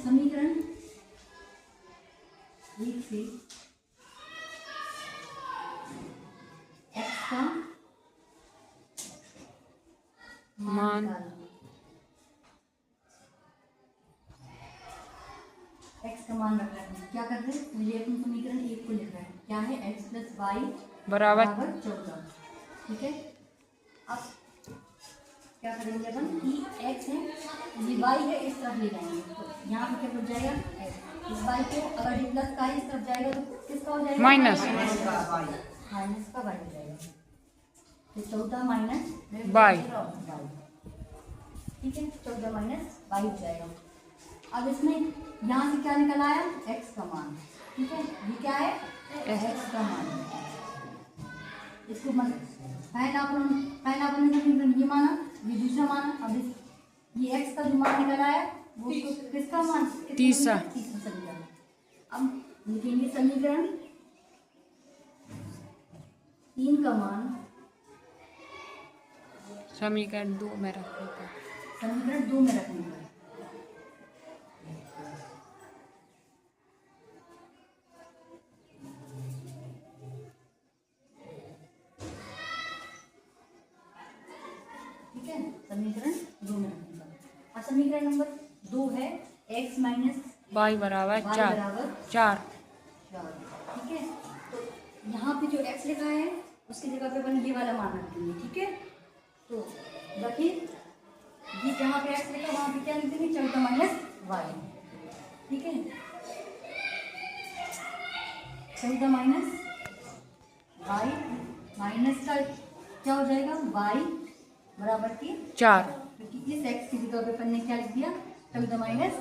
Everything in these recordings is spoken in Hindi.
समीकरण 1 से x का मान x का मान रख रहे हैं। क्या कर रहे हैं? मुझे अपन समीकरण 1 को लिख रहे हैं। क्या है? x प्लस वाई बराबर 14। ठीक है। अब क्या करेंगे अपन कि x है, ये y है, इस तरफ ले जाएंगे तो यहाँ पे क्या बच जाएगा? x। इस y को अगर ये प्लस का इस तरफ जाएगा तो किसका हो जाएगा? माइनस माइनस का y हो जाएगा। तो 14 माइनस बाई। ठीक है, 14 माइनस y हो जाएगा। अब इसमें यहाँ से क्या निकल आया? x का मान। ठीक है, ये क्या है? x का मान। इसको पहला अपन ये माना, ये दूसरा माना। अब ये x का जो मान निकल आया वो किसका मान? तीसरा समीकरण। अब लिखेंगे समीकरण 3 का मान समीकरण 2 में रखने का। समीकरण 2 में रखने का। ठीक है, समीकरण 2 में रखने का। और समीकरण नंबर 2 है x माइनस y बराबर 4। ठीक है, तो यहाँ पे जो x लिखा है उसकी जगह पे अपन ये वाला मान रख देंगे। ठीक है, तो बाकी ये जहाँ पे x लिखा वहाँ पे क्या लिख देंगे? 14 माइनस वाई। ठीक है, 14 माइनस वाई माइनस का क्या हो जाएगा? y बराबर की 4। क्योंकि इस x की जगह पे अपन ने क्या लिख दिया? 14 माइनस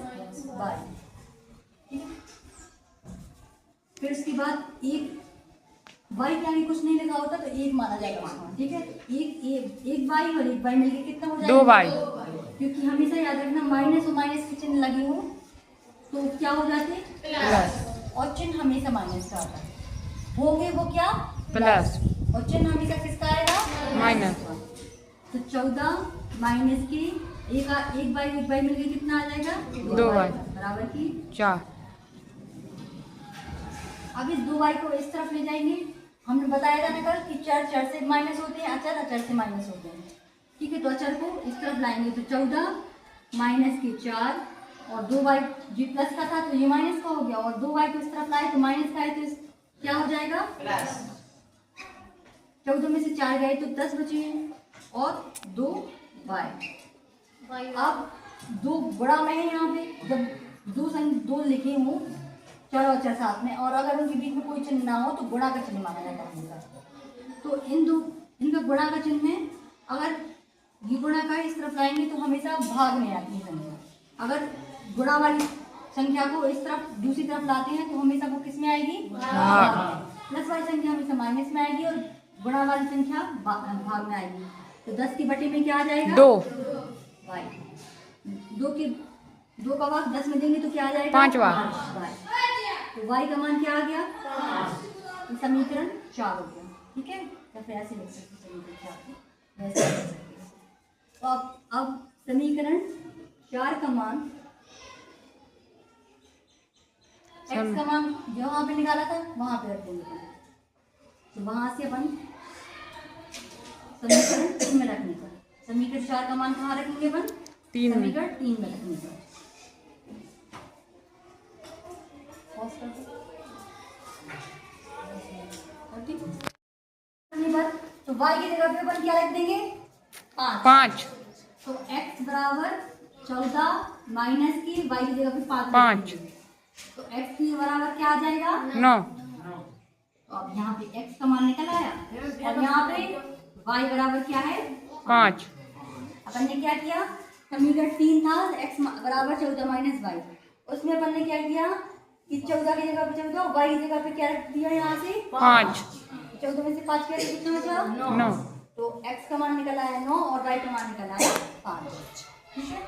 वाई। ठीक है, फिर उसके बाद एक y के आगे कुछ नहीं लिखा होता तो एक माना जाएगा वहाँ। ठीक है, एक y और एक y मिलके कितना हो जाएगा? 2y। क्योंकि हमेशा याद रखना माइनस और माइनस के चिन्ह लगे हो तो क्या हो जाते हैं? प्लस। और चिन्ह हमेशा माइनस का आता है, होंगे वो क्या? प्लस। और चिन्ह हमेशा किसका आएगा? माइनस। तो 14 माइनस की एक y मिलके कितना आ जाएगा? 2y बराबर की 4। अब इस 2y को इस तरफ ले जाएंगे। हमने बताया था ना कल कि चर से माइनस होते हैं, अचर से माइनस होते हैं। ठीक है, तो अचर को इस तरफ लाएंगे तो 14 माइनस के 4 और 2y जी प्लस का था तो ये माइनस का हो गया और 2y को इस तरफ लाए तो माइनस का है तो क्या हो जाएगा? प्लस। 14 में से 4 गए तो 10 बचे और 2y। अब 2 बड़ा में है यहाँ पे, जब 2 लिखे हों चर और चर साथ में और अगर उनके बीच में कोई चिन्ह ना हो तो गुणा का चिन्ह माना जाता है हमेशा। तो इनका गुणा का चिन्ह में अगर ये गुणा का इस तरफ लाएंगे तो हमेशा भाग में आती है संख्या। अगर गुणा वाली संख्या को इस तरफ दूसरी तरफ लाते हैं तो हमेशा वो किस में आएगी? भाग। प्लस वाली संख्या हमेशा माइनस में आएगी और गुणा वाली संख्या भाग में आएगी। तो 10 की बटे में क्या आ जाएगा? 2 y। 2 का भाग 10 में देंगे तो क्या आ जाएगा? 5 y। तो y का मान क्या आ गया? तो समीकरण 4 हो गया। ठीक है, या फिर ऐसे लिख सकते समीकरण 4 वैसे लिख सकते। तो अब समीकरण 4 का मान x का मान जो वहाँ पे निकाला था वहाँ पे रख देंगे। तो वहाँ से अपन समीकरण 3 में रखने का। समीकरण 4 का मान कहाँ रखेंगे अपन? समीकरण 3 में रखने का। तो y की जगह पे अपन क्या लिख देंगे? 5। तो x बराबर 14 माइनस की y की जगह पे 5। तो x की बराबर क्या आ जाएगा? 9। तो अब यहाँ पे x का मान निकल आया और यहाँ पे y बराबर क्या है? 5। अपन ने क्या किया? समीकरण 3 था x बराबर 14 माइनस वाई। उसमें अपन ने क्या किया कि 14 की जगह पे 14 y की जगह पे क्या रख दिया? यहाँ से 5। 14 में से 5 क्या कितना बचा? 9। तो x का मान निकल आया 9 और y का मान निकल आया 5। ठीक है।